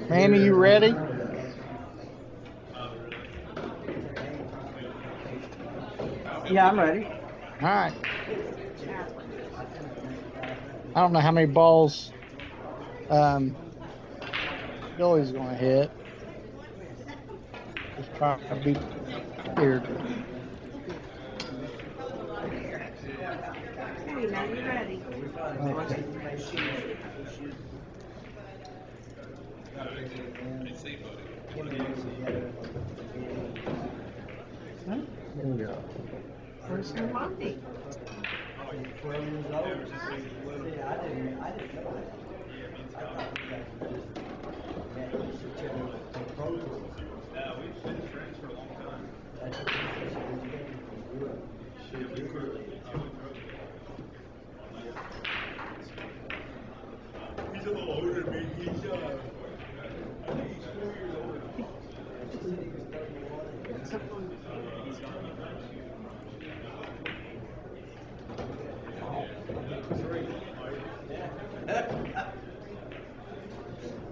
Manny, you ready? Yeah, I'm ready. All right. I don't know how many balls Billy's going to hit. Just try to beat Beard. Okay, now you're ready. Okay. There we go. Where's your mommy? He's a little older than me. He's I think he's 4 years older.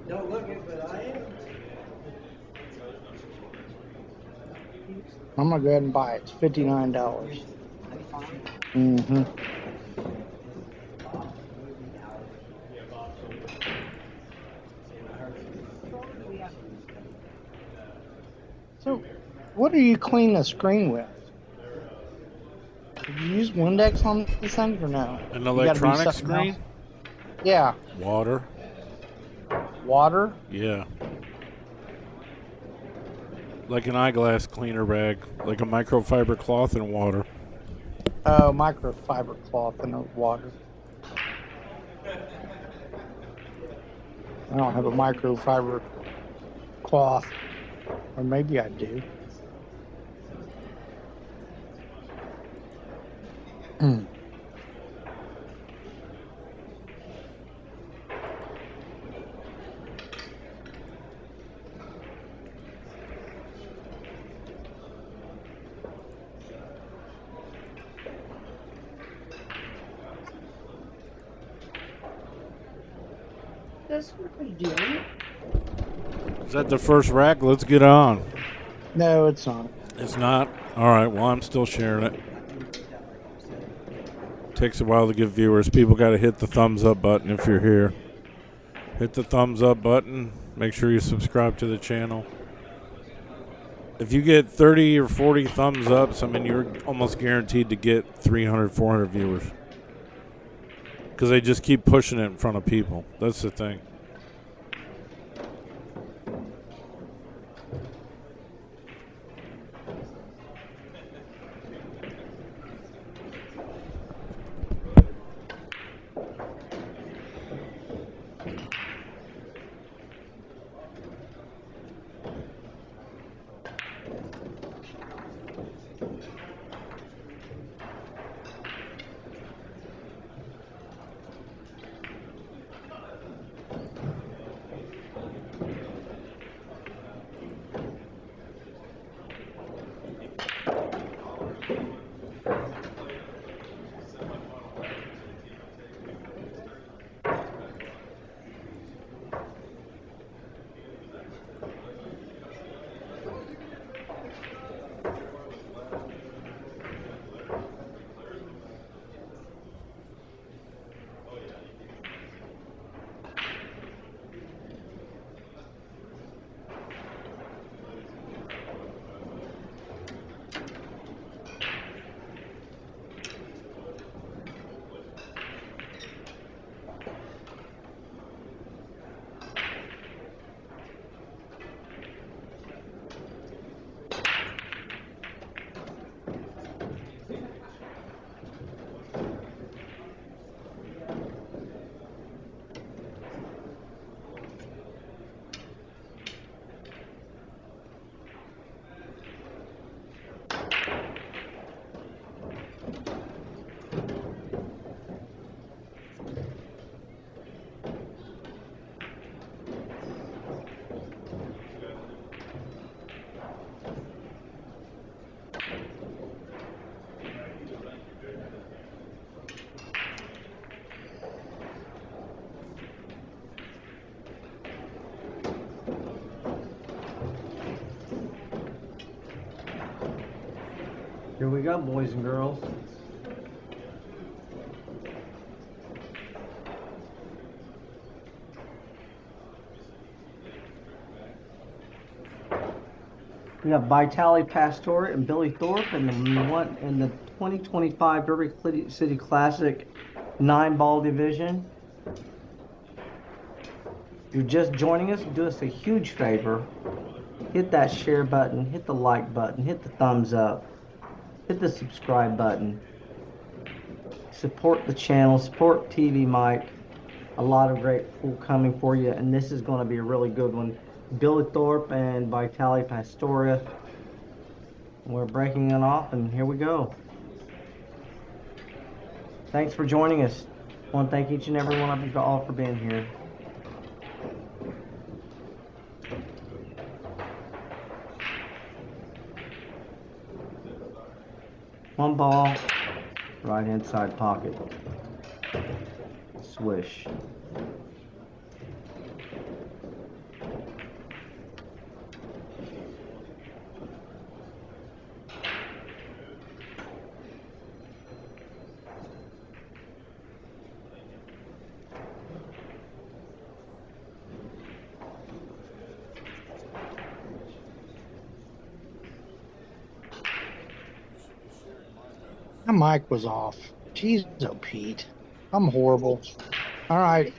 Don't look it, but I am. I'm going to go ahead and buy it. It's $59. Mm-hmm. So, what do you clean the screen with? Did you use Windex on these things or no? An You gotta be electronic something screen? else? Yeah. Water. Water? Yeah. Like an eyeglass cleaner rag, like a microfiber cloth and water. Oh, microfiber cloth and water. I don't have a microfiber cloth. Or maybe I do. That's what we do. Is that the first rack? Let's get on. No, it's not. It's not? All right, well, I'm still sharing it. Takes a while to get viewers. People got to hit the thumbs up button if you're here. Hit the thumbs up button. Make sure you subscribe to the channel. If you get 30 or 40 thumbs ups, I mean, you're almost guaranteed to get 300, 400 viewers. Because they just keep pushing it in front of people. That's the thing. Here we go, boys and girls. We got Vitaliy Patsura and Billy Thorpe in the 2025 Derby City Classic 9-ball division. If you're just joining us, do us a huge favor. Hit that share button, hit the like button, hit the thumbs up, hit the subscribe button. Support the channel, support TvMike. A lot of great pool coming for you, and this is going to be a really good one. Billy Thorpe and Vitaliy Patsura. We're breaking it off, and here we go. Thanks for joining us. I want to thank each and every one of you all for being here. One ball, right hand side pocket. Swish. My mic was off. Jeez, oh Pete. I'm horrible. All right.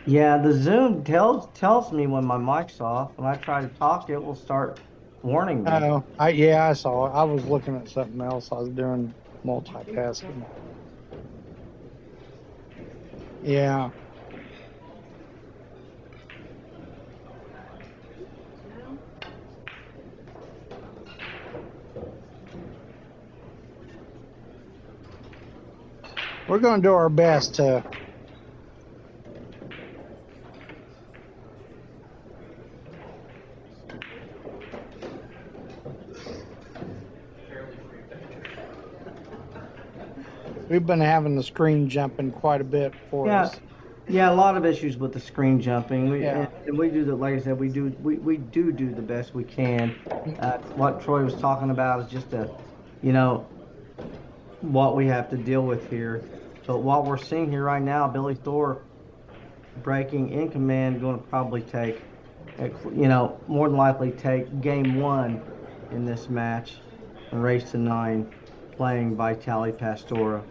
Yeah, the Zoom tells me when my mic's off. When I try to talk, it will start warning me. Oh, yeah, I saw it. I was looking at something else. I was doing multitasking. Yeah. We're going to do our best to we've been having the screen jumping quite a bit for us. Yeah, a lot of issues with the screen jumping. Yeah. And we do the, like I said, we do the best we can. What Troy was talking about is just what we have to deal with here. But what we're seeing here right now, Billy Thorpe breaking in command, going to probably take, more than likely take game 1 in this match and race to 9, playing Vitaliy Patsura.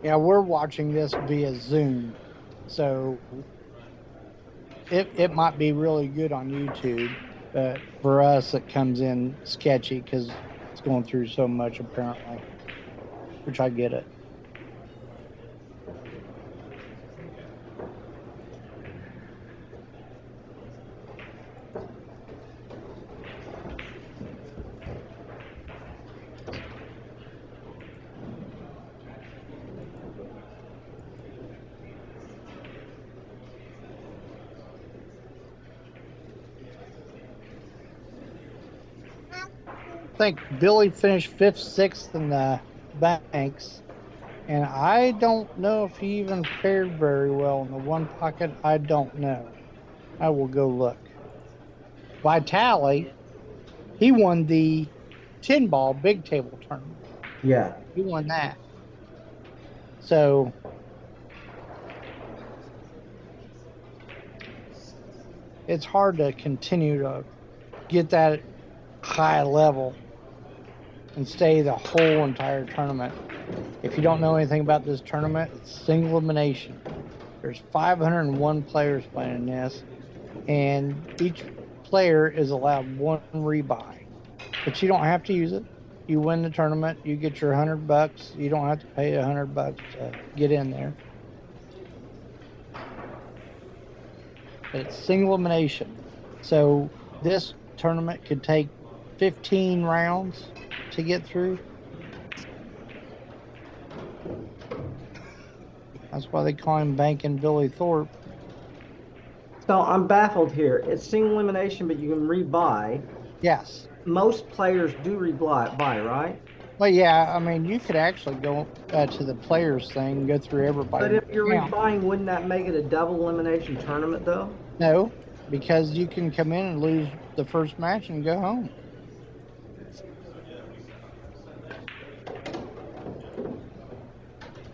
Yeah, we're watching this via Zoom, so it might be really good on YouTube, but for us it comes in sketchy because it's going through so much apparently, which I get it. I think Billy finished 5th, 6th in the banks, and I don't know if he even fared very well in the one pocket. I don't know. I will go look. Vitaliy, he won the 10-ball big table tournament. Yeah. He won that. So it's hard to continue to get that high level and stay the whole entire tournament. If you don't know anything about this tournament, it's single elimination. There's 501 players playing in this, and each player is allowed 1 rebuy. But you don't have to use it. You win the tournament, you get your $100. You don't have to pay $100 to get in there. It's single elimination. So this tournament could take 15 rounds to get through. That's why they call him Bankin' Billy Thorpe. So I'm baffled here. It's single elimination, but you can rebuy. Yes. Most players do rebuy, right? Well, yeah, I mean, you could actually go to the players thing and go through But everybody. if you're rebuying, wouldn't that make it a double elimination tournament, though? No, because you can come in and lose the first match and go home.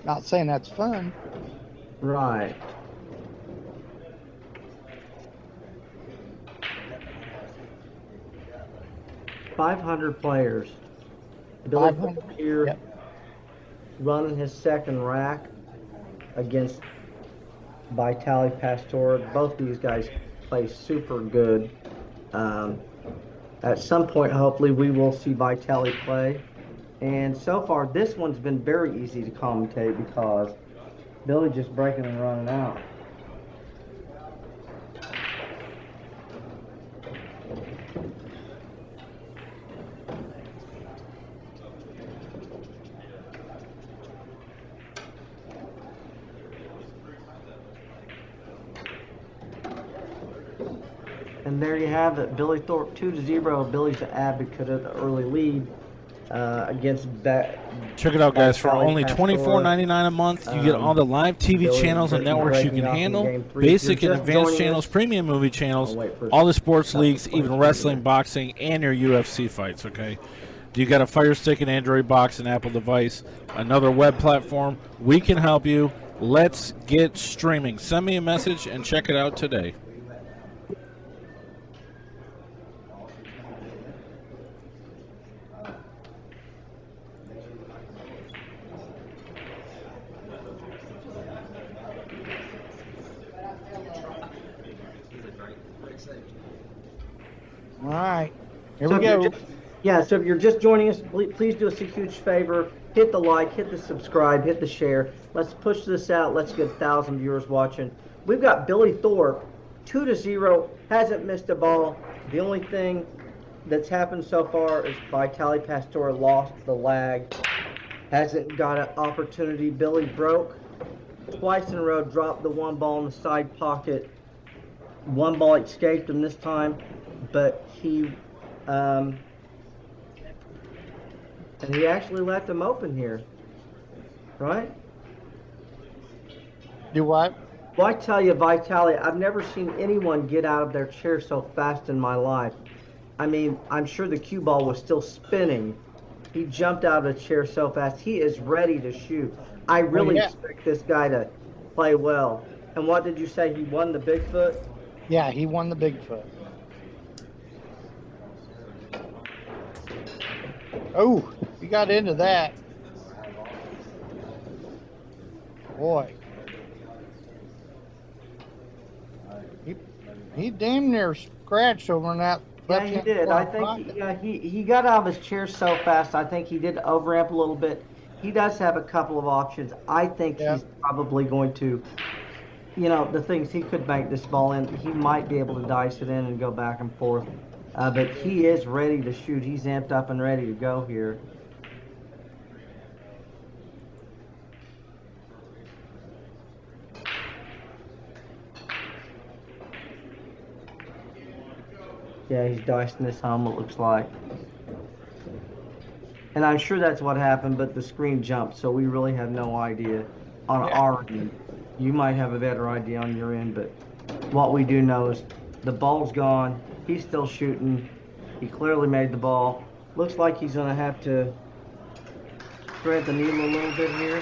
Not saying that's fun. Right. $500 players. Billy 500. here Yep. running his second rack against Vitaliy Patsura. Both these guys play super good. At some point, hopefully, we will see Vitaliy play. And so far, this one's been very easy to commentate because Billy just breaking and running out. And there you have it, Billy Thorpe 2-0. Billy's the advocate of the early lead against that. Check it out, guys. For only Patsura. $24.99 a month, you get all the live TV Billy channels and networks you can breaking off in handle, game 3. basic If you're and just advanced joining channels, us, premium movie channels, I'll wait for all the sports something leagues, to even play. wrestling, boxing, and your UFC fights, okay? Do you got a Fire Stick, an Android box, an Apple device, another web platform? We can help you. Let's get streaming. Send me a message and check it out today. All right. Here So we if you're go. so if you're just joining us, please do us a huge favor. Hit the like, hit the subscribe, hit the share. Let's push this out. Let's get 1,000 viewers watching. We've got Billy Thorpe, 2-0, hasn't missed a ball. The only thing that's happened so far is Vitaliy Patsura lost the lag. Hasn't got an opportunity. Billy broke twice in a row, dropped the one ball in the side pocket. One ball escaped him this time, but he and he actually left him open here, right? Do what? Well, I tell you, Vitaliy, I've never seen anyone get out of their chair so fast in my life. I mean, I'm sure the cue ball was still spinning. He jumped out of the chair so fast. He is ready to shoot. I really expect this guy to play well. And what did you say? He won the Bigfoot? Yeah, he won the Bigfoot. Oh, he got into that. Boy. He damn near scratched over in that. Yeah, he did. I think he got out of his chair so fast. I think he did overamp a little bit. He does have a couple of options. I think he's probably going to, you know, the things he could make this ball in. He might be able to dice it in and go back and forth. But he is ready to shoot. He's amped up and ready to go here. Yeah, he's dicing this home, it looks like. And I'm sure that's what happened, but the screen jumped, so we really have no idea on our end. You might have a better idea on your end, but what we do know is the ball's gone. He's still shooting. He clearly made the ball. Looks like he's going to have to thread the needle a little bit here.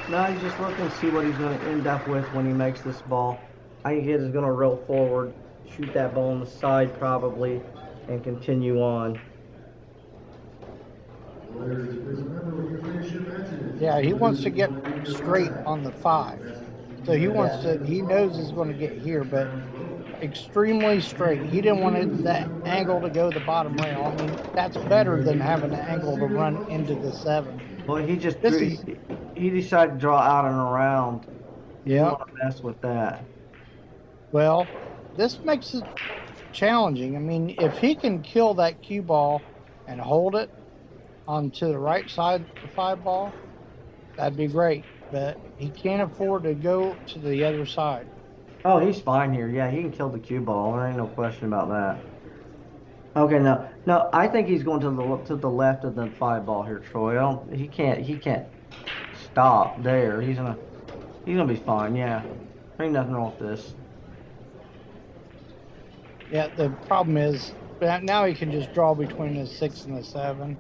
No, he's just looking to see what he's going to end up with when he makes this ball. I think he is going to roll forward, shoot that ball on the side probably, and continue on. Yeah, he wants to get straight on the 5. So he wants to, he knows he's going to get here, but extremely straight. He didn't want that angle to go the bottom rail. I mean, that's better than having an angle to run into the 7. Well, he just he decided to draw out and around. Yeah. You don't want to mess with that. Well, this makes it challenging. I mean, if he can kill that cue ball and hold it onto the right side of the 5 ball, that'd be great. But he can't afford to go to the other side. Oh, he's fine here. Yeah, he can kill the cue ball. There ain't no question about that. Okay, no, I think he's going to the left of the 5 ball here, Troy. I don't, he can't stop there. He's gonna be fine. Yeah, there ain't nothing wrong with this. Yeah, the problem is that now he can just draw between the 6 and the 7.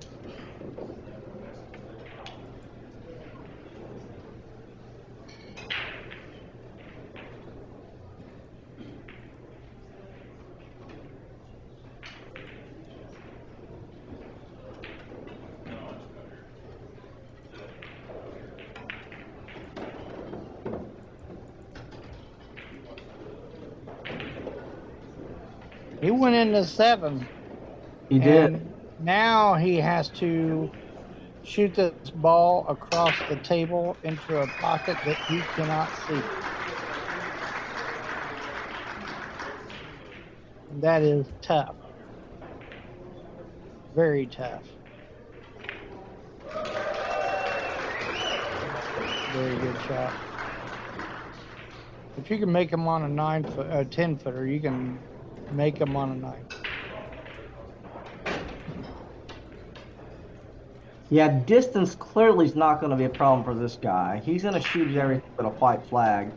He went into 7. He did. And now he has to shoot this ball across the table into a pocket that he cannot see. And that is tough. Very tough. Very good shot. If you can make him on a 10-footer, you can make him on a 9. Yeah, distance clearly is not going to be a problem for this guy. He's going to shoot everything but a white flag.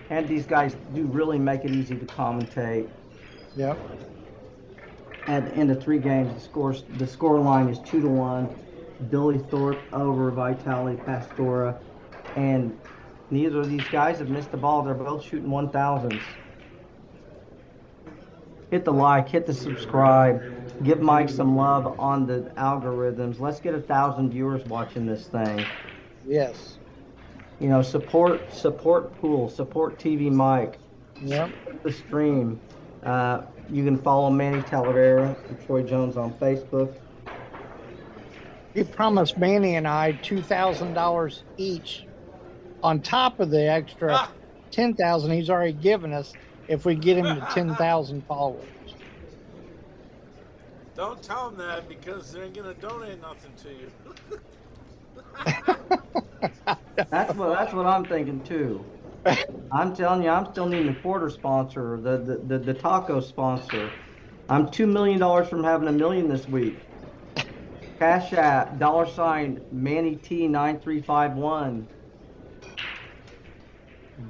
And these guys do really make it easy to commentate. Yep. At the end of 3 games, the score line is 2-1. Billy Thorpe over Vitaliy Patsura, and neither of these guys have missed the ball. They're both shooting 1,000s. Hit the like, hit the subscribe, give Mike some love on the algorithms. Let's get 1,000 viewers watching this thing. Yes. You know, support Pool, support TvMike. Yep. Support the stream. You can follow Manny Talavera and Troy Jones on Facebook. He promised Manny and I $2,000 each on top of the extra 10,000 he's already given us if we get him to 10,000 followers. Don't tell them that because they're going to donate nothing to you. That's what I'm thinking too. I'm telling you, I'm still needing a quarter sponsor, the taco sponsor. I'm $2 million from having $1 million this week. Cash App, $ Manny T 9351.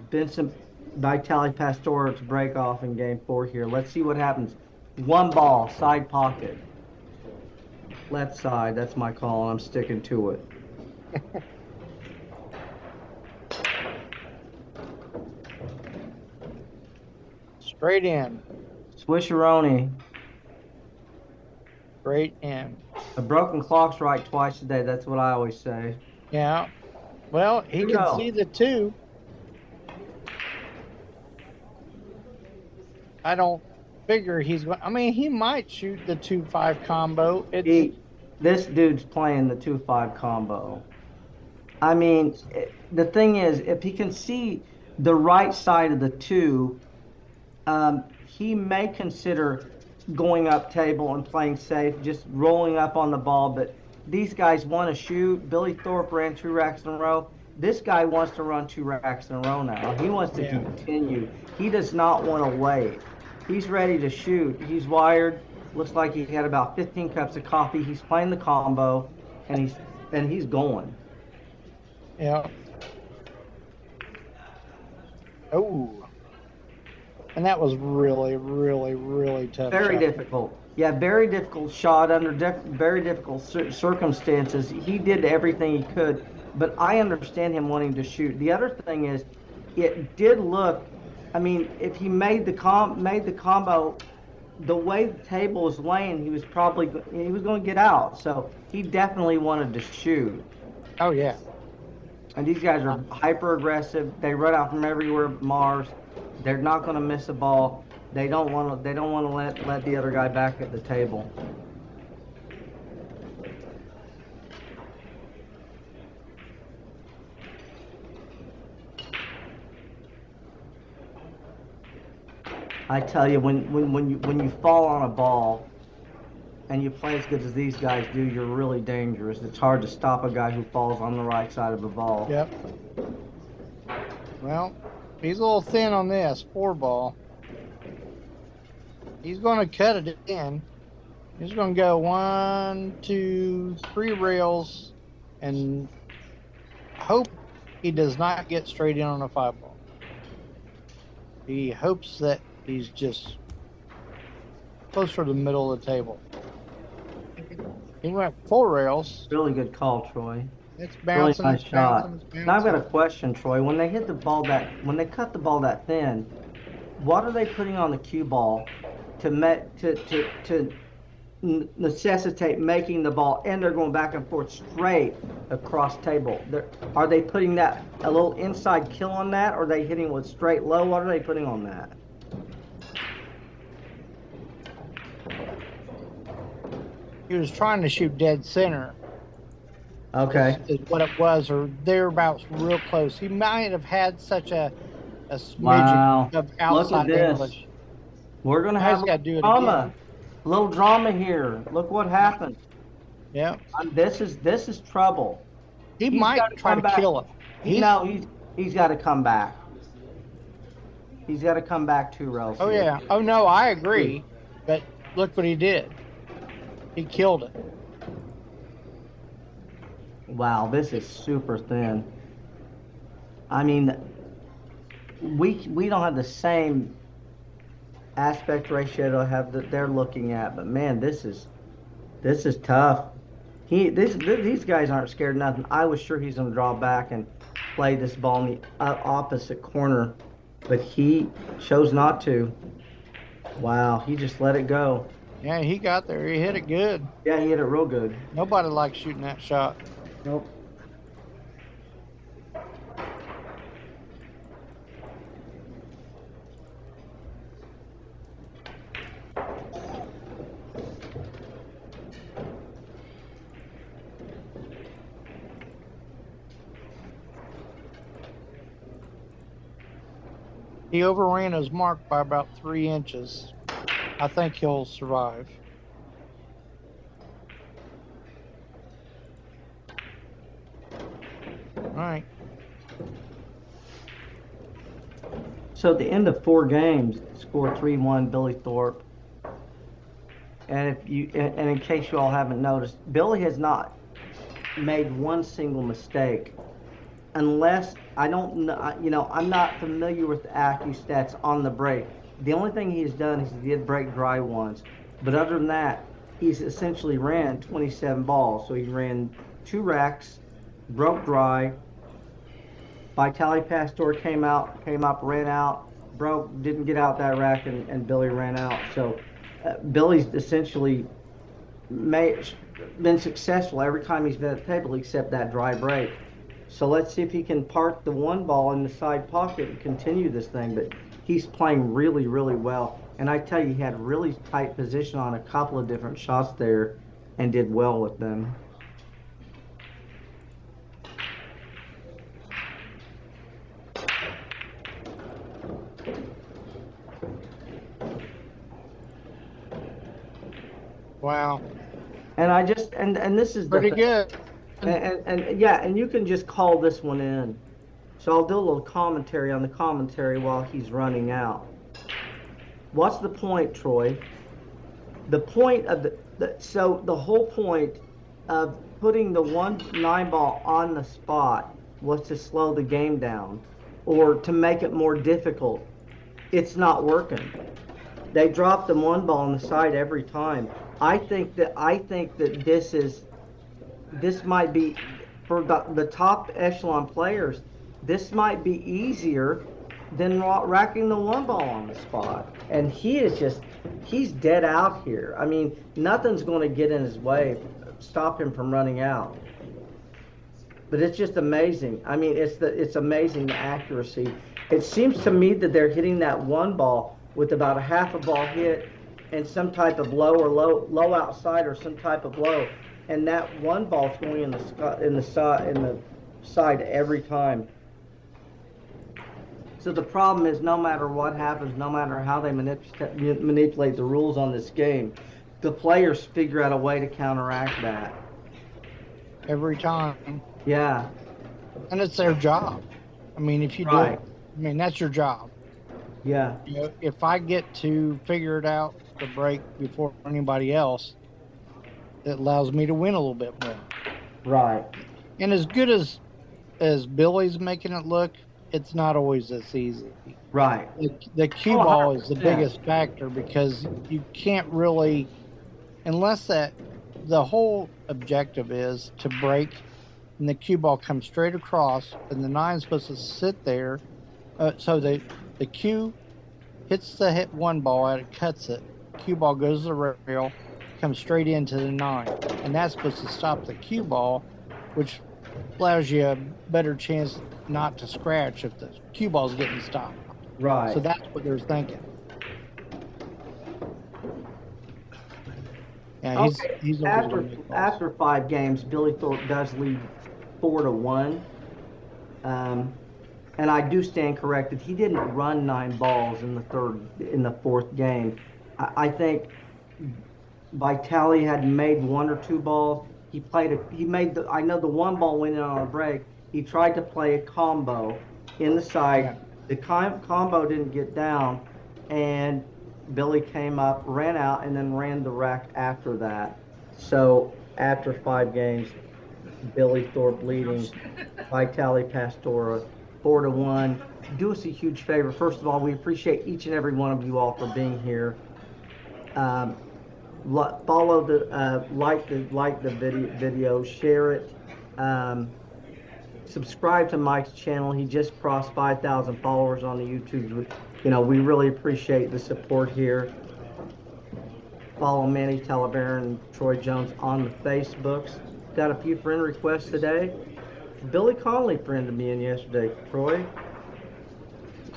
Vincent Vitaliy Patsura to break off in game 4 here. Let's see what happens. 1 ball, side pocket. Left side, that's my call, and I'm sticking to it. Straight in. Swisheroni. Straight in. A broken clock's right twice a day. That's what I always say. Yeah. Well, he can see the 2. I don't figure he's going. I mean, he might shoot the 2-5 combo. This dude's playing the 2-5 combo. I mean, the thing is, if he can see the right side of the 2, he may consider going up table and playing safe, just rolling up on the ball. But these guys want to shoot. Billy Thorpe ran 2 racks in a row. This guy wants to run 2 racks in a row now. He wants to continue. He does not want to wait. He's ready to shoot. He's wired. Looks like he had about 15 cups of coffee. He's playing the combo, and he's going. Yeah. Oh. And that was really, really, really tough. Very difficult. Yeah, very difficult shot under very difficult circumstances. He did everything he could, but I understand him wanting to shoot. The other thing is, it did look. I mean, if he made the combo, the way the table was laying, he was going to get out. So he definitely wanted to shoot. Oh yeah. And these guys are hyper aggressive. They run out from everywhere. Mars. They're not going to miss a ball. They don't want to let the other guy back at the table. I tell you, when you fall on a ball and you play as good as these guys do, you're really dangerous. It's hard to stop a guy who falls on the right side of a ball. Yep. Well, he's a little thin on this 4-ball. He's going to cut it in. He's going to go 1, 2, 3 rails and hope he does not get straight in on a 5-ball. He hopes that he's just closer to the middle of the table. He went 4 rails. Really good call, Troy. It's Really bouncing, nice it's shot. bouncing, it's bouncing. Now I've got a question, Troy. When they cut the ball that thin, what are they putting on the cue ball to necessitate making the ball, and they're going back and forth straight across table? Are they putting that a little inside kill on that, or are they hitting with straight low? What are they putting on that? He was trying to shoot dead center. Okay. Is what it was, or thereabouts, real close. He might have had such a smidgen Wow. of Look outside at this. English. We're gonna Now have he's gotta do it drama. again. A little drama here. Look what happened. Yeah, This is trouble. he He's might gotta try come to back. kill it. He's got to come back. He's got to come back 2 rails. Oh here. yeah. Oh no, I agree. But look what he did. He killed it. Wow, this is super thin. I mean, we don't have the same aspect ratio to have that they're looking at, but man, this is tough. These guys aren't scared of nothing. I was sure he's going to draw back and play this ball in the opposite corner, but he chose not to. Wow, he just let it go. Yeah, he got there. He hit it good. Yeah, he hit it real good. Nobody likes shooting that shot. Nope. He overran his mark by about 3 inches. I think he'll survive. All right. So at the end of 4 games, score 3-1 Billy Thorpe. And in case you all haven't noticed, Billy has not made one single mistake, unless I don't know. You know, I'm not familiar with the AccuStats on the break. The only thing he's done is he did break dry once, but other than that, he's essentially ran 27 balls. So he ran 2 racks, broke dry. Vitaliy Patsura came up, ran out, broke, didn't get out that rack, and Billy ran out. So Billy's essentially been successful every time he's been at the table except that dry break. So let's see if he can park the 1 ball in the side pocket and continue this thing. But he's playing really, really well. And I tell you, he had really tight position on a couple of different shots there and did well with them. Wow. And I just and this is Pretty good. And yeah, and you can just call this one in. So I'll do a little commentary on the commentary while he's running out. What's the point, Troy? The point of the whole point of putting the 1-9 ball on the spot was to slow the game down or to make it more difficult. It's not working. They drop the 1 ball on the side every time. I think that this might be, for the top echelon players, this might be easier than racking the 1 ball on the spot. And he's dead out here. I mean, nothing's going to get in his way, stop him from running out. But it's just amazing. I mean, it's amazing, the accuracy. It seems to me that they're hitting that 1 ball with about a half a ball hit and some type of low outside or some type of low, and that 1 ball's going in the side every time. So the problem is, no matter what happens, no matter how they manipulate the rules on this game, the players figure out a way to counteract that. every time. Yeah, And it's their job. I mean, if you do right. it, I mean, that's your job. Yeah, You know, if I get to figure it out the break before anybody else, it allows me to win a little bit more. right. And as good as Billy's making it look, it's not always this easy. Right. The cue Oh, ball is the 100%. biggest factor because you can't really, unless the whole objective is to break and the cue ball comes straight across and the nine's supposed to sit there. So the cue hits the hit one ball and it cuts it. Cue ball goes to the rail, comes straight into the nine. And that's supposed to stop the cue ball, which allows you a better chance not to scratch if the cue ball's getting stopped. Right. So that's what they're thinking. Yeah, he's always After gonna make balls. after 5 games, Billy Thorpe does lead 4-1. And I do stand corrected. He didn't run 9 balls in the fourth game. I think Vitaliy had made 1 or 2 balls. I know the 1 ball went in on a break. He tried to play a combo in the side. Yeah. The combo didn't get down, and Billy came up, ran out, and then ran the rack after that. So after 5 games, Billy Thorpe leading Vitaliy Patsura 4-1. Do us a huge favor. First of all, we appreciate each and every one of you all for being here. Follow like the video, share it. Subscribe to Mike's channel. He just crossed 5,000 followers on the YouTube. You know, we really appreciate the support here. Follow Manny Talabaran and Troy Jones on the Facebooks. Got a few friend requests today. Billy Conley friended me in yesterday, Troy.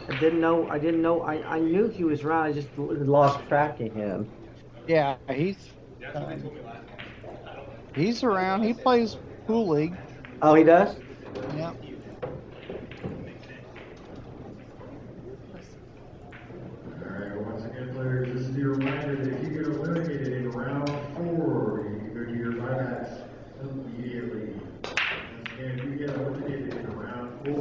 I knew he was around. I just lost track of him. Yeah, he's around. He plays pool league. Oh, he does? Yeah. Alright, once again, players, this is your reminder that if you get eliminated in round 4, you can go to your buybacks immediately. Once again, if you get eliminated in round 4,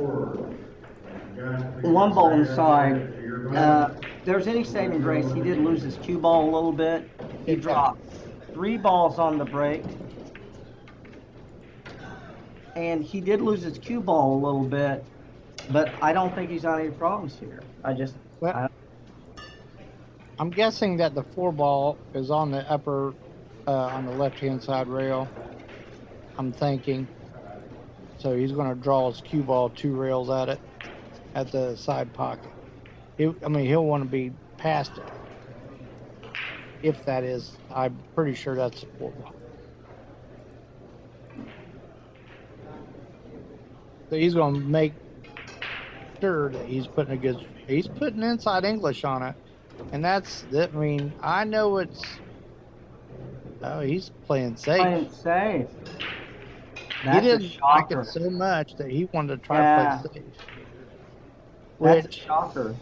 1 ball inside. If there's any saving grace, he did lose his cue ball a little bit. He dropped 3 balls on the break. And he did lose his cue ball a little bit, but I don't think he's had any problems here. I'm guessing that the 4 ball is on the upper, on the left-hand side rail. I'm thinking. So he's going to draw his cue ball 2 rails at it, at the side pocket. He'll want to be past it. If that is, I'm pretty sure that's the 4 ball. So he's going to make sure that he's putting inside English on it. And I know he's playing safe. Playing safe. He didn't like it so much that he wanted to try to play safe. That's a shocker.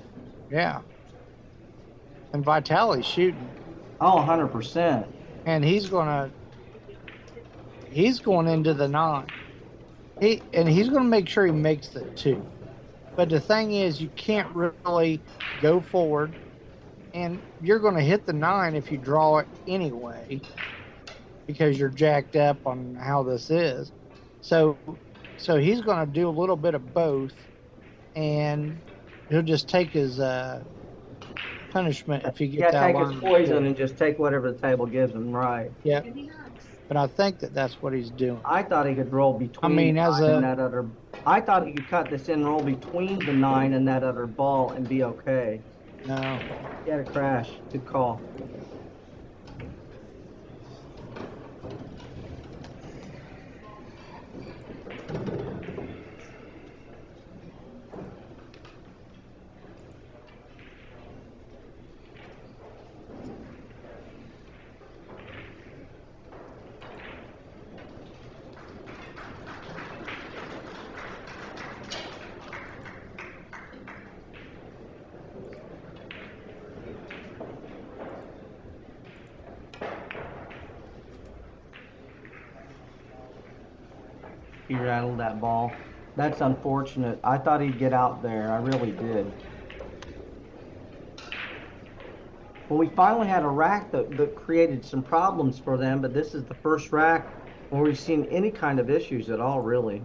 Yeah. And Vitali's shooting. Oh, 100%. And he's going into the 9. He's going to make sure he makes the 2. But the thing is, you can't really go forward, and you're going to hit the 9 if you draw it anyway, because you're jacked up on how this is. So he's going to do a little bit of both, and he'll just take his punishment if he gets out. Yeah, take his poison and just take whatever the table gives him, right? Yeah. But I think that's what he's doing. I thought he could roll between I thought he could cut this in and roll between the 9 and that other ball and be okay. No. He had a crash. Good call. He rattled that ball. That's unfortunate. I thought he'd get out there. I really did. Well, we finally had a rack that created some problems for them, but this is the first rack where we've seen any kind of issues at all, really.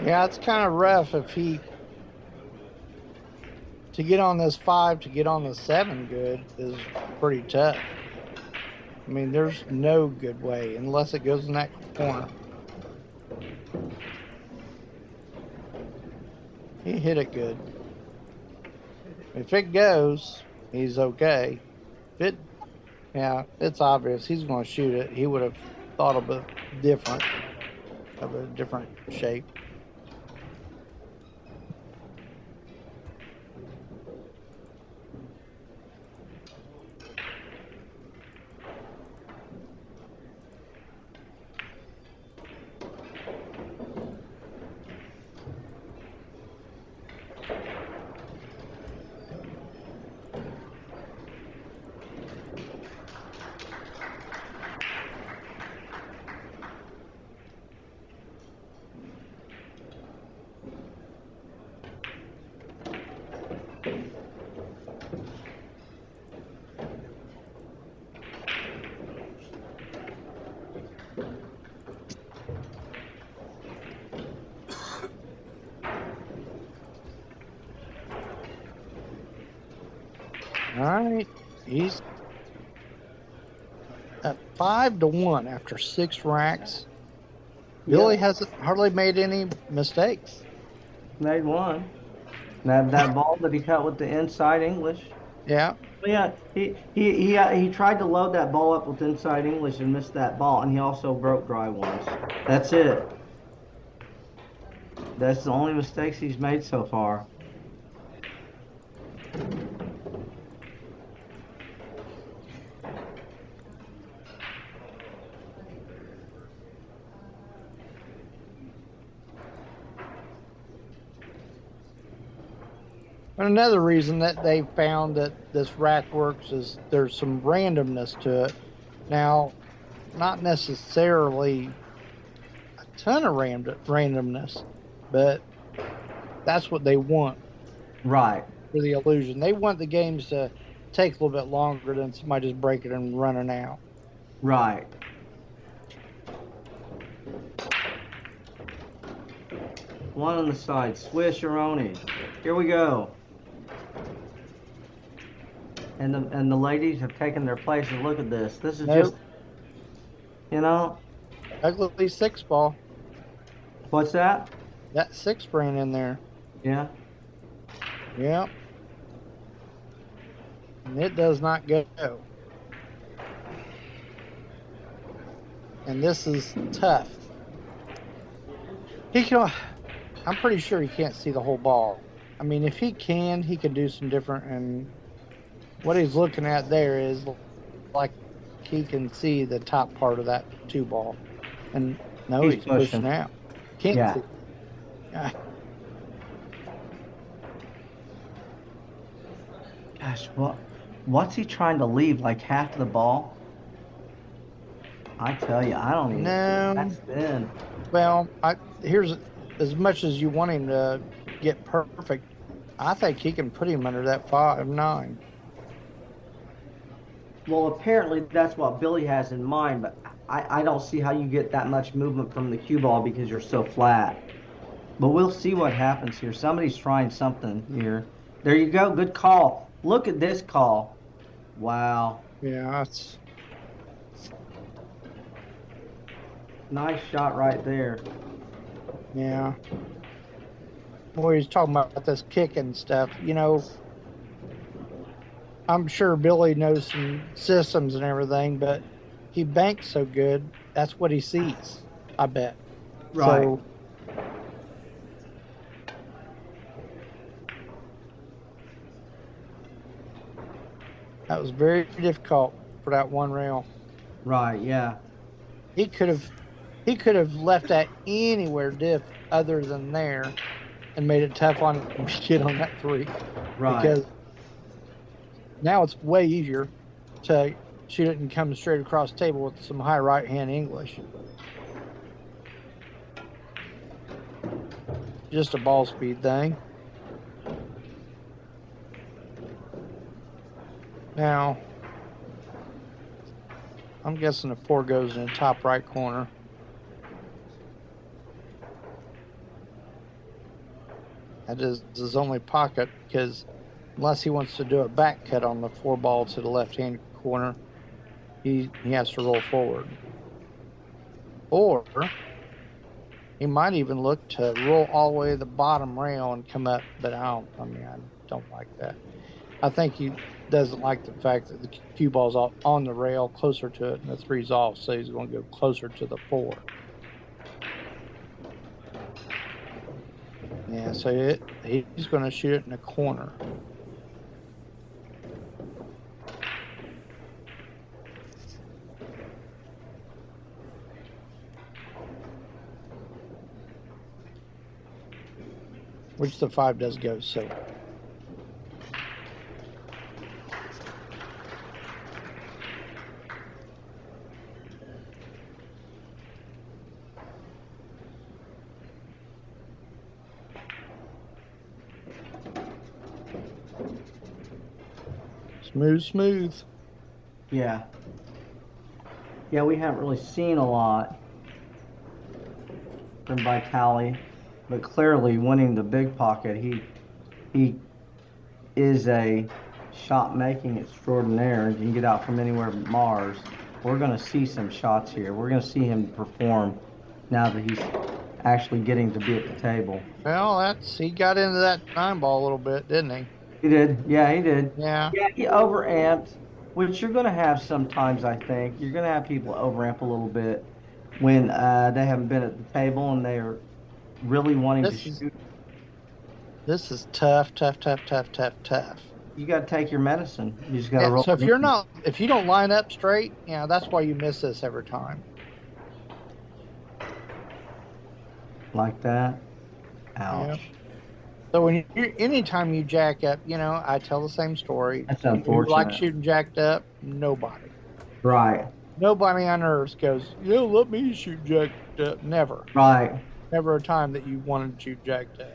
Yeah, it's kind of rough if he to get on this 5 to get on the 7 good is pretty tough. I mean, there's no good way unless it goes in that corner. He hit it good. If it goes, he's okay. If it, yeah, it's obvious he's going to shoot it. He would have thought of a different shape. All right, he's at 5-1 after 6 racks. Billy hasn't hardly made any mistakes. Made one. That ball that he cut with the inside English. Yeah. Yeah, he tried to load that ball up with inside English and missed that ball, and he also broke dry ones. That's it. That's the only mistakes he's made so far. And another reason that they found that this rack works is there's some randomness to it. Now, not necessarily a ton of randomness, but that's what they want. Right. For the illusion. They want the games to take a little bit longer than somebody just breaking and running out. Right. One on the side. Swisheroni. Here we go. And the ladies have taken their place, and look at this. This is just, you know. Ugly 6 ball. What's that? That 6 brain in there. Yeah. Yeah. And it does not go. And this is tough. He can. I'm pretty sure he can't see the whole ball. I mean, if he can do some different. And what he's looking at there is like he can see the top part of that 2 ball. And no, he's pushing out. Can't see. Yeah. Gosh, what's he trying to leave? Like half the ball? I tell you, I don't even know. That's thin. Well, here's as much as you want him to get perfect. I think he can put him under that 5-9. Well, apparently that's what Billy has in mind, but I don't see how you get that much movement from the cue ball because you're so flat. But we'll see what happens here. Somebody's trying something here. There you go. Good call. Look at this call. Wow. Yeah, that's nice shot right there. Yeah. Boy, he's talking about this kick and stuff. You know, I'm sure Billy knows some systems and everything, but he banks so good. That's what he sees, I bet. Right. So, that was very difficult for that one rail. Right, yeah. He could have left that anywhere diff other than there, and made it tough on him to get on that 3. Right. Because now it's way easier to shoot it and come straight across the table with some high right hand English. Just a ball speed thing. Now, I'm guessing the 4 goes in the top right corner. That is his only pocket, because unless he wants to do a back cut on the 4 ball to the left-hand corner, he has to roll forward. Or he might even look to roll all the way to the bottom rail and come up, but I don't like that. I think he doesn't like the fact that the cue ball's on the rail closer to it and the 3's off, so he's going to go closer to the 4. Yeah, so he's going to shoot it in the corner. Which the 5 does go, so. Smooth. Yeah. Yeah, we haven't really seen a lot from Vitaliy, but clearly winning the big pocket, he is a shot making extraordinaire. You can get out from anywhere but Mars. We're going to see some shots here. We're going to see him perform now that he's actually getting to be at the table. Well, he got into that 9 ball a little bit, didn't he? He did. Yeah, he did. Yeah. Yeah, he overamped, which you're going to have sometimes, I think. You're going to have people overamp a little bit when they haven't been at the table and they're really wanting to shoot. This is tough. You got to take your medicine. You just got to roll. So if you don't line up straight, that's why you miss this every time. Like that. Ouch. Yeah. So anytime you jack up, I tell the same story. That's unfortunate. You like shooting jacked up? Nobody. Right. Nobody on earth goes, let me shoot jacked up. Never. Right. Never a time that you wanted to shoot jacked up.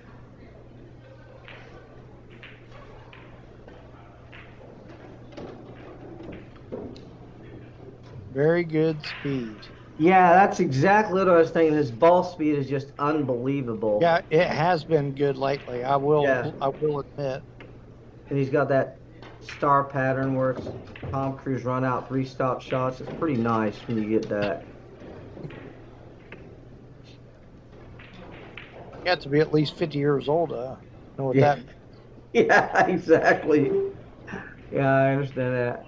Very good speed. Yeah, that's exactly what I was thinking. His ball speed is just unbelievable. Yeah, it has been good lately. I will admit. And he's got that star pattern where it's Tom Cruise run out 3 stop shots. It's pretty nice when you get that. You have to be at least 50 years old to know what that means. Yeah, exactly. Yeah, I understand that.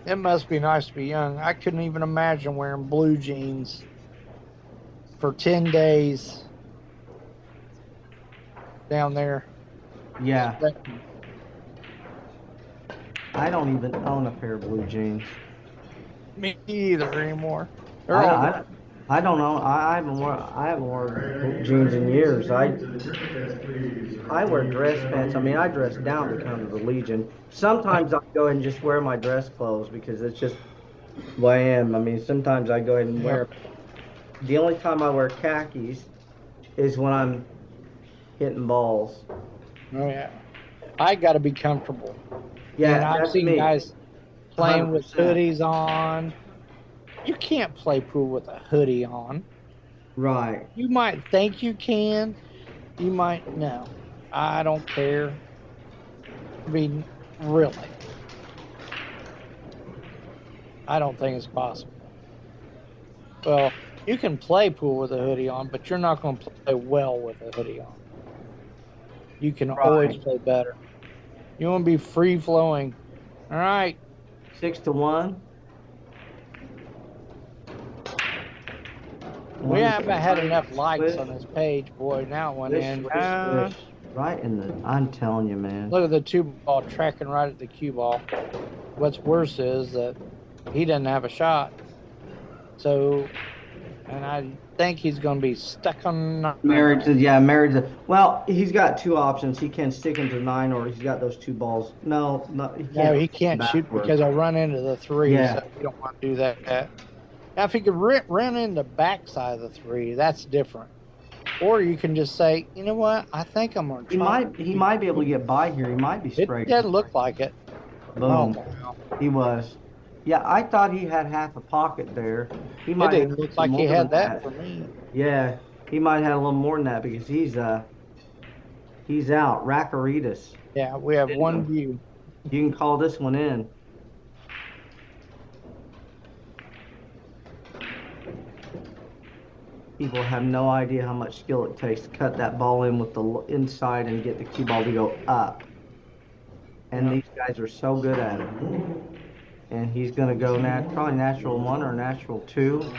It must be nice to be young. I couldn't even imagine wearing blue jeans for 10 days down there. Yeah. I don't even own a pair of blue jeans. Me either anymore. I don't know. I haven't worn jeans in years. I wear dress pants. I mean, I dress down to come to the Legion. Sometimes I go ahead and just wear my dress clothes because it's just who I am. I mean, sometimes I go ahead and wear. The only time I wear khakis is when I'm hitting balls. Oh yeah, I got to be comfortable. Yeah, and I've seen guys playing 100%. with hoodies on. You can't play pool with a hoodie on. Right. You might think you can. You might no. I don't care. I mean, really. I don't think it's possible. Well, you can play pool with a hoodie on, but you're not going to play well with a hoodie on. You can always play better. You want to be free flowing. All right. 6-1. We haven't had enough likes on this page, boy. Now it went in. Right in the. I'm telling you, man. Look at the 2-ball tracking right at the cue ball. What's worse is that he doesn't have a shot. So, and I think he's going to be stuck on 9. Married to. Well, he's got two options. He can stick into 9, or he's got those 2 balls. No, he can't. No, he can't shoot Backward. because I run into the 3. Yeah. So we don't want to do that. Now, if he could run in the backside of the 3, that's different. Or you can just say, you know what? I think I'm going to try. He might be able to get by here. He might be It straight. doesn't look like it. Boom. Oh, wow. He was. Yeah, I thought he had half a pocket there. He It might didn't have look like he more had than that for me. Yeah, he might have a little more than that because he's out. Rackeritis. Yeah, we have one view. You can call this one in. People have no idea how much skill it takes to cut that ball in with the inside and get the cue ball to go up. And these guys are so good at it. And he's going to go probably natural 1 or natural 2.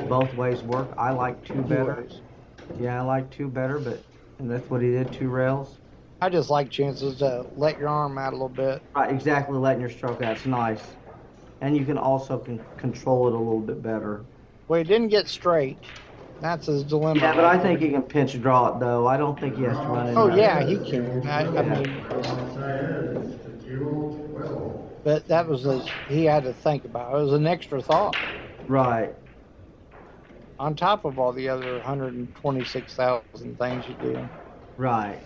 Both ways work. I like 2 better. Yeah, I like 2 better, and that's what he did, 2 rails. I just like chances to let your arm out a little bit. Right, exactly, letting your stroke out. It's nice. And you can also control it a little bit better. Well, he didn't get straight. That's his dilemma. Yeah, but I think he can pinch draw it, though. I don't think he has to run in. Oh, yeah, he can. I mean, but that was he had to think about. It was an extra thought. Right. On top of all the other 126,000 things you do. Right.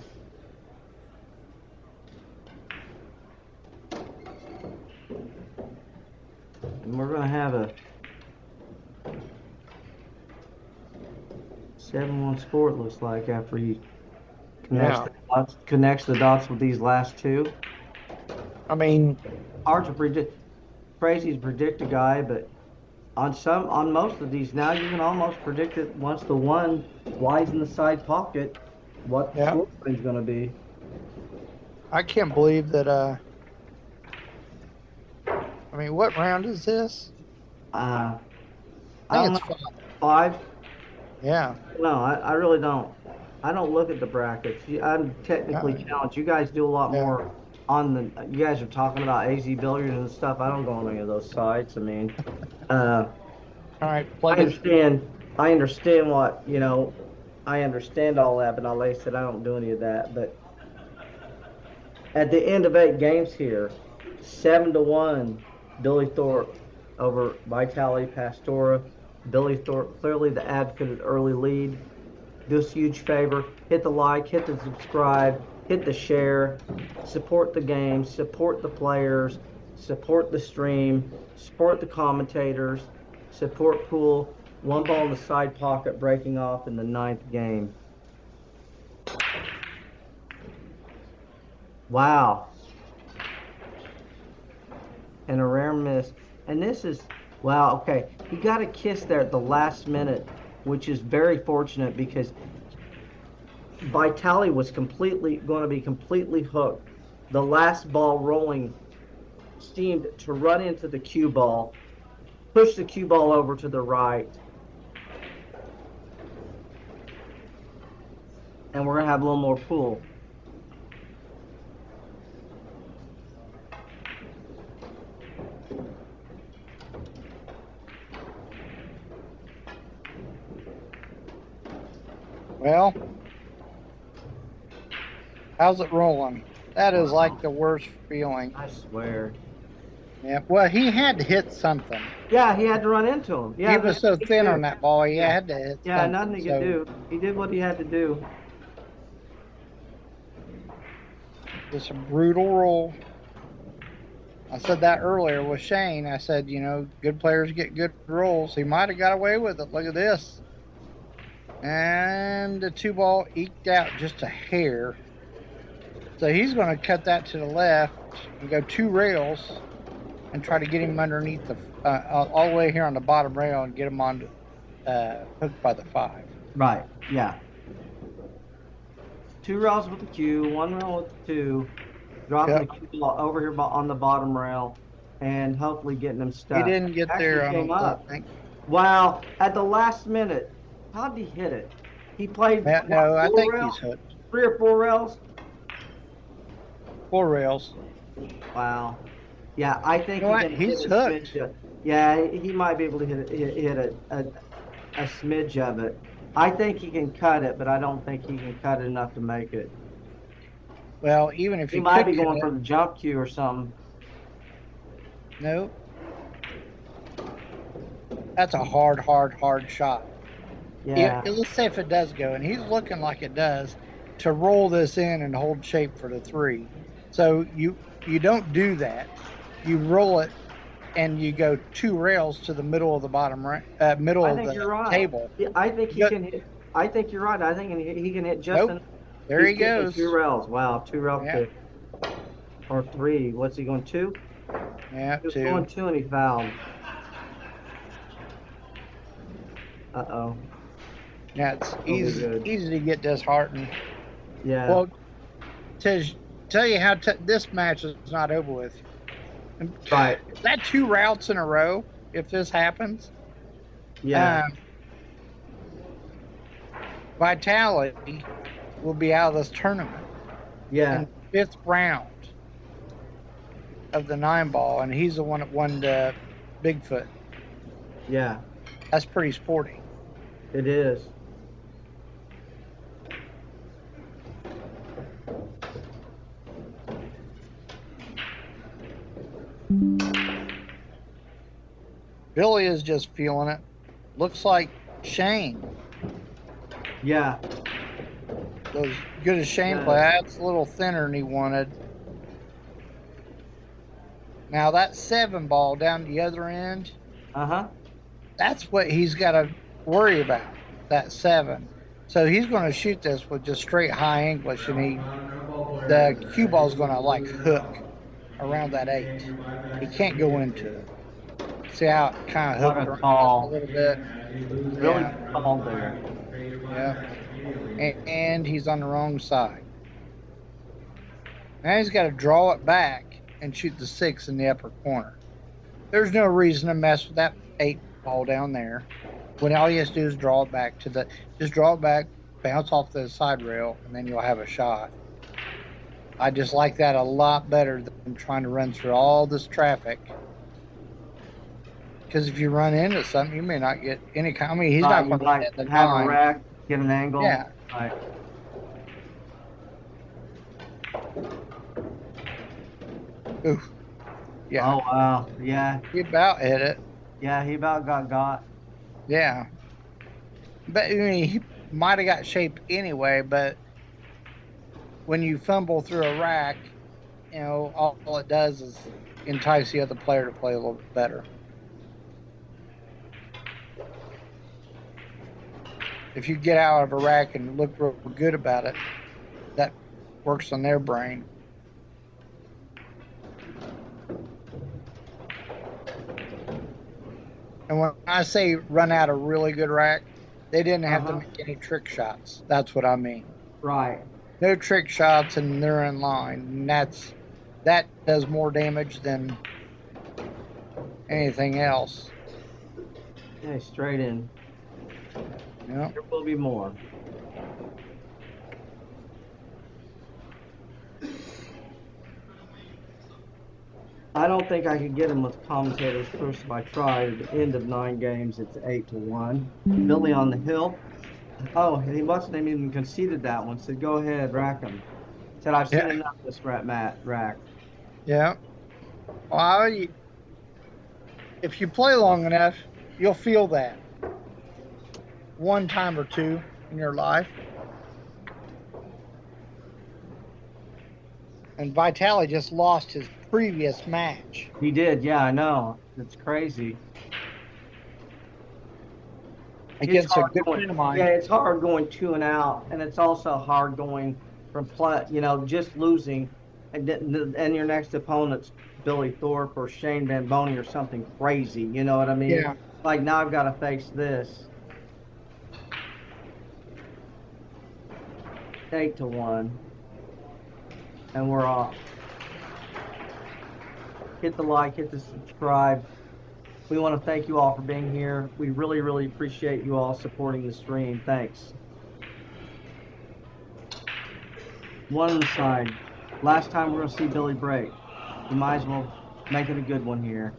And we're going to have a 7-1 score, it looks like, after he connects the dots with these last 2. I mean, hard to predict. Crazy to predict a guy, but on most of these now you can almost predict it once the 1 lies in the side pocket what the score is going to be. I can't believe that. I mean, what round is this? I think don't it's know. 5. Yeah. No, I really don't. I don't look at the brackets. I'm technically challenged. You guys do a lot more on the. You guys are talking about AZ Billiards and stuff. I don't go on any of those sites. I mean, all right. I understand what I understand all that, but like I said, I don't do any of that. But at the end of 8 games here, 7-1, Billy Thorpe over Vitaliy Patsura. Billy Thorpe, clearly the advocate of the early lead. Do us a huge favor. Hit the like, hit the subscribe, hit the share. Support the game, support the players, support the stream, support the commentators, support pool. 1 ball in the side pocket breaking off in the 9th game. Wow. And a rare miss. And this is, wow, okay. He got a kiss there at the last minute, which is very fortunate because Vitaliy was going to be completely hooked. The last ball rolling seemed to run into the cue ball, push the cue ball over to the right. And we're going to have a little more pool. Well, how's it rolling? That is like the worst feeling. I swear. Yeah. Well, he had to hit something. Yeah, he had to run into him. Yeah, he was so thin on that ball. He had to hit. Yeah, something, nothing he could do. He did what he had to do. It's a brutal roll. I said that earlier with Shane. I said, good players get good rolls. He might have got away with it. Look at this. And the 2-ball eked out just a hair. So he's going to cut that to the left and go 2 rails and try to get him underneath the all the way here on the bottom rail and get him on hooked by the 5. Right. Yeah. 2 rails with the cue, 1 rail with the 2, dropping the cue ball over here on the bottom rail, and hopefully getting him stuck. He didn't get there. Came up. Wow! At the last minute, how did he hit it? He played. No, I think rails? he's hooked. 3 or 4 rails. 4 rails. Wow. Yeah, I think You know he what? can He's hit a hooked. smidge of, yeah, he might be able to hit a smidge of it. I think he can cut it, but I don't think he can cut it enough to make it. Well, even if He he might be could cut going it, for the jump cue or something. no, that's a hard shot. Yeah, Let's say if it does go, and he's looking like it does, to roll this in and hold shape for the 3. So you don't do that. You roll it and you go 2 rails to the middle of the middle I of think the you're right. table. Yeah, I think he You go, can hit. I think you're right. I think he can hit just nope. enough. There He's he getting the 2 goes. rails. Wow, 2 rail Yeah, kick or 3. What's he going 2? yeah, He was 2. going 2 and he fouled. Uh-oh. Yeah, it's It'll be good. easy to get disheartened. Yeah. Well, to tell you how this match is not over with. Right. Is that 2 routes in a row? If this happens, Yeah. Vitaliy will be out of this tournament Yeah. in the 5th round of the 9-ball, and he's the one that won the Bigfoot. Yeah. That's pretty sporty. It is. Billy is just feeling it. Looks like Shane. Yeah. As good as Shane played, that's a little thinner than he wanted. Now that 7-ball down the other end, that's what he's got to worry about, that 7. So he's going to shoot this with just straight high English, and the cue ball is going to like hook around that 8. He can't go into it. See how it kind of hooked around a little bit? Really called there. Yeah. And he's on the wrong side. Now he's got to draw it back and shoot the 6 in the upper corner. There's no reason to mess with that 8 ball down there when all he has to do is draw it back just draw it back, bounce off the side rail, and then you'll have a shot. I just like that a lot better than trying to run through all this traffic. Because if you run into something, you may not get any kind. I mean, he's not going to like hit the have line. a rack, get an angle. Yeah. Right. Oof. Yeah. Oh wow. Yeah. He about hit it. Yeah, he about got. Yeah. But I mean, he might have got shape anyway, but when you fumble through a rack, you know, all it does is entice the other player to play a little bit better. If you get out of a rack and look real good about it, that works on their brain. And when I say run out a really good rack, they didn't have to make any trick shots. That's what I mean. Right. No trick shots, and they're in line. And that does more damage than anything else. Okay, straight in. Yeah. There will be more. I don't think I could get him with commentators first if I tried. At the end of 9 games, it's 8-1. Billy on the hill. Oh, he must have even conceded that one. Said, go ahead, rack him. Said, I've seen enough of this rack. Yeah. Well, if you play long enough, you'll feel that one time or two in your life. And Vitaliy just lost his previous match. He did, yeah, I know. It's crazy. Against a good friend of mine. Yeah, it's hard going 2 and out, and it's also hard going from just losing, and your next opponent's Billy Thorpe or Shane Van Boney or something crazy. You know what I mean? Yeah. Like now I've got to face this. 8-1, and we're off. Hit the like, hit the subscribe. We want to thank you all for being here. We really, really appreciate you all supporting the stream. Thanks. One side. Last time we're gonna see Billy break. You might as well make it a good one here.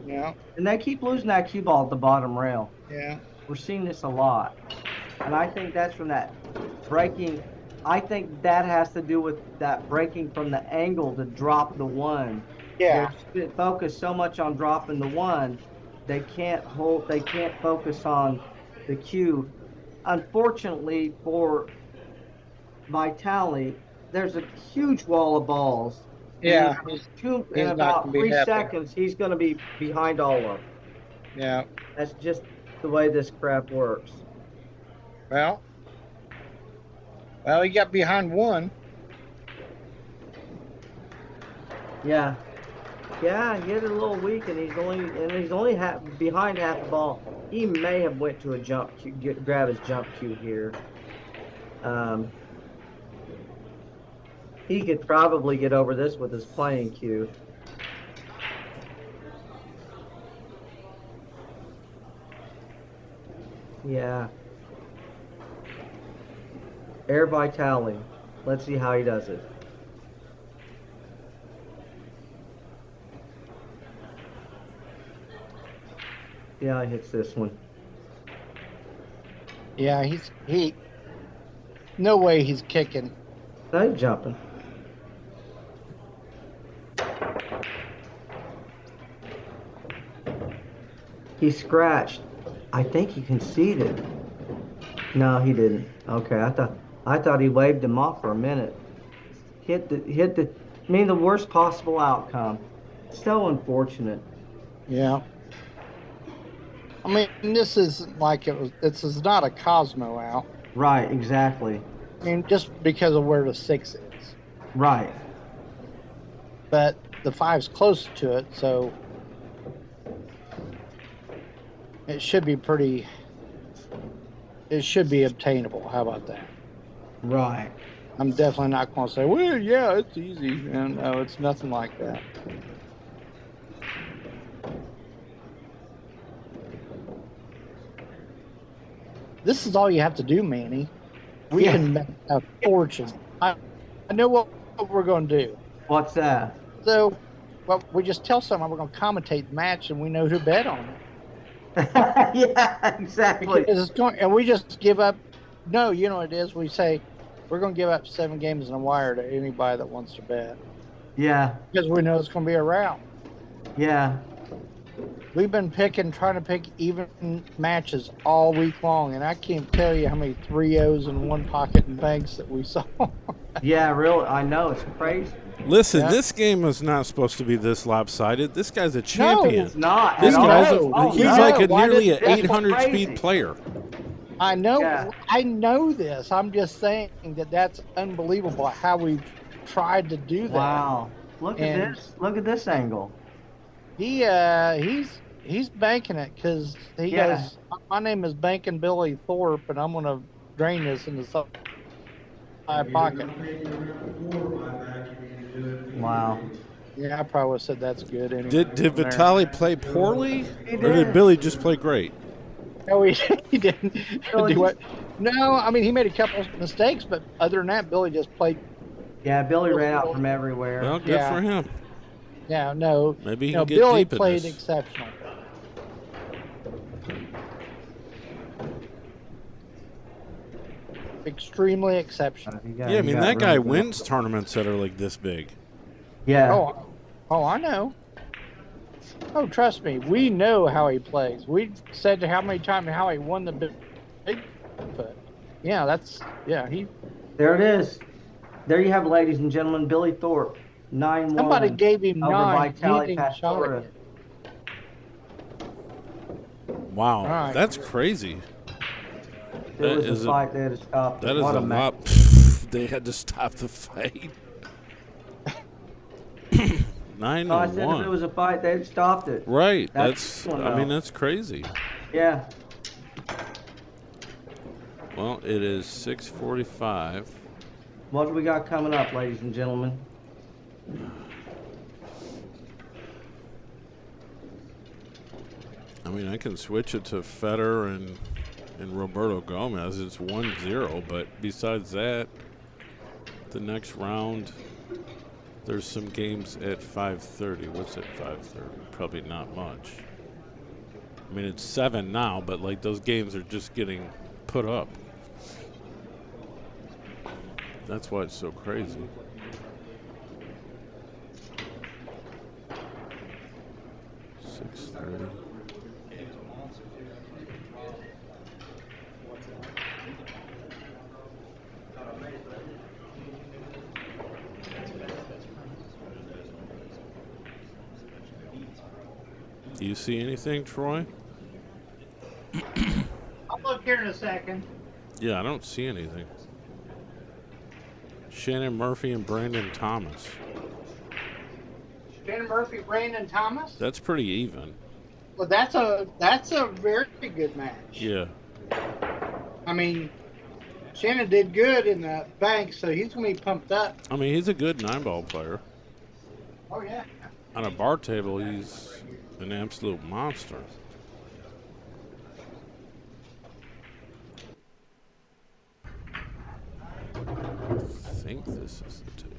Yeah. And they keep losing that cue ball at the bottom rail. Yeah. We're seeing this a lot. And I think that's from that breaking. I think that has to do with that breaking from the angle to drop the one. Yeah. They're focused so much on dropping the one, they can't focus on the cue. Unfortunately for Vitaliy, there's a huge wall of balls. Yeah. In not about gonna be 3 happy. seconds, he's going to be behind all of them. Yeah. That's just the way this crap works. Well, he got behind one. Yeah. Yeah, he hit it a little weak, and he's only behind half the ball. He may have went to a jump cue, grab his jump cue here. He could probably get over this with his playing cue. Yeah. Air Vitaliy. Let's see how he does it. Yeah, he hits this one. Yeah, no way he's kicking. No, he's jumping. He scratched. I think he conceded. No, he didn't. Okay, I thought he waved him off for a minute. The worst possible outcome. So unfortunate. Yeah. I mean, this isn't like it was. This is not a Cosmo out. Right, exactly. I mean, just because of where the 6 is. Right. But the 5's close to it, so it should be pretty. It should be obtainable. How about that? Right. I'm definitely not going to say, well, yeah, it's easy. And no, it's nothing like that. This is all you have to do, Manny. We can make a fortune. I know what we're going to do. What's that? So, well, we just tell someone we're going to commentate the match, and we know who bet on it. Yeah, exactly. And we just give up. No, you know what it is. We say we're going to give up 7 games in a wire to anybody that wants to bet. Yeah. Because we know it's going to be a rout. Yeah. We've been trying to pick even matches all week long, and I can't tell you how many 3-0s in one pocket and banks that we saw. Yeah, really. I know. It's crazy. Listen, this game is not supposed to be this lopsided. This guy's a champion. No, it's not. This guy's he's like nearly an that's 800 speed player. I know. Yeah. I know this. I'm just saying that's unbelievable how we've tried to do that. Wow. Look at this. Look at this angle. He's banking it because he goes, my name is Banking Billy Thorpe, and I'm going to drain this into some pocket. Wow. Yeah, I probably would have said that's good. Anyway, Did Vitaliy play poorly, or did Billy just play great? No, he didn't do what. No, I mean he made a couple of mistakes, but other than that, Billy just played. Yeah, Billy ran out from everywhere. Well, good for him. Yeah, no. Maybe he can get Billy deep in played this. exceptional. Extremely exceptional. Yeah, I mean that guy wins tournaments that are like this big. Yeah. Oh, I know. Oh, trust me, we know how he plays. We said how many times how he won the big. But yeah, he. There it is. There you have, ladies and gentlemen, Billy Thorpe, 9-1. Somebody gave him over 9. Vitaliy Patsura. Wow, Right. that's crazy. It was a fight. They had to stop. That is What a match. lot. They had to stop the fight. 9-1. No, I said if it was a fight, they'd stopped it. Right. That's I mean, that's crazy. Yeah. Well, it is 6:45. What do we got coming up, ladies and gentlemen? I mean, I can switch it to Federer and Roberto Gomez. It's 1-0, but besides that, the next round There's some games at 5:30. What's at 5:30? Probably not much. I mean, it's 7 now, but like those games are just getting put up. That's why it's so crazy. $6:30. Do you see anything, Troy? I'll look here in a second. Yeah, I don't see anything. Shannon Murphy and Brandon Thomas. Shannon Murphy, Brandon Thomas. That's pretty even. Well, that's a very good match. Yeah. I mean, Shannon did good in the bank, so he's gonna be pumped up. I mean, he's a good 9-ball player. Oh yeah. On a bar table, he's an absolute monster. I think this is the table.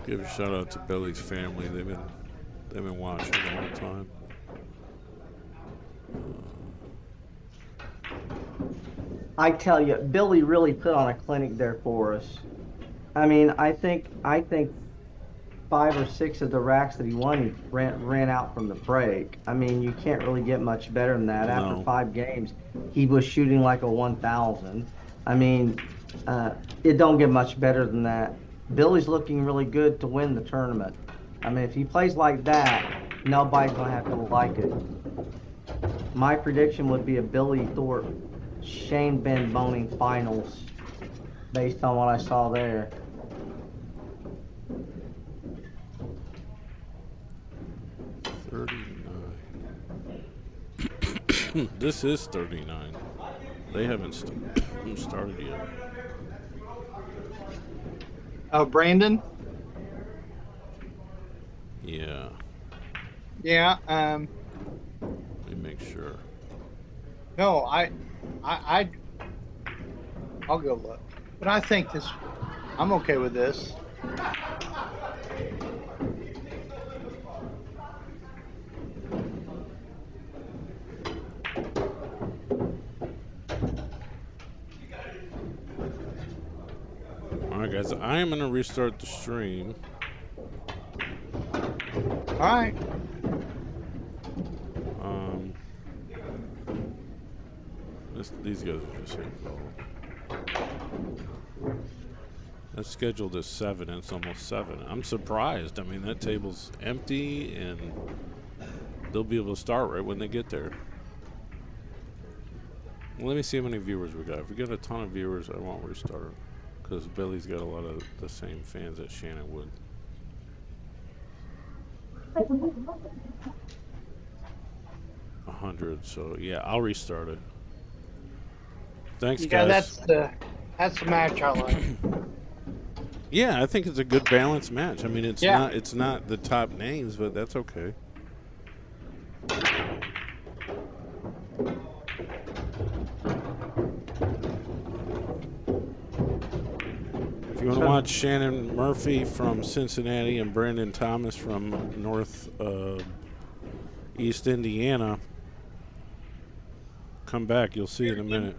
Give a shout out to Billy's family. They've been watching the whole time. I tell you, Billy really put on a clinic there for us. I mean, I think 5 or 6 of the racks that he won, he ran out from the break. I mean, you can't really get much better than that. No. After 5 games, he was shooting like a 1,000. I mean, it don't get much better than that. Billy's looking really good to win the tournament. I mean, if he plays like that, nobody's gonna have to like it. My prediction would be a Billy Thorpe, Shane Ben Boning finals, based on what I saw there. This is 39. They haven't started yet. Oh, Brandon. Yeah. Yeah. Let me make sure. No, I'll go look. But I think this. I'm okay with this. Alright guys, I am gonna restart the stream. Alright. These guys are just hitting ball. That's scheduled at 7 and it's almost 7. I'm surprised. I mean, that table's empty and they'll be able to start right when they get there. Well, let me see how many viewers we got. If we get a ton of viewers, I won't restart. Because Billy's got a lot of the same fans that Shannon would. $100, so yeah, I'll restart it. Thanks, Yeah, guys. that's the match I like. Yeah, I think it's a good balanced match. I mean, it's Yeah. not the top names, but that's okay. If you want to watch Shannon Murphy from Cincinnati and Brandon Thomas from North East Indiana, come back. You'll see in a minute.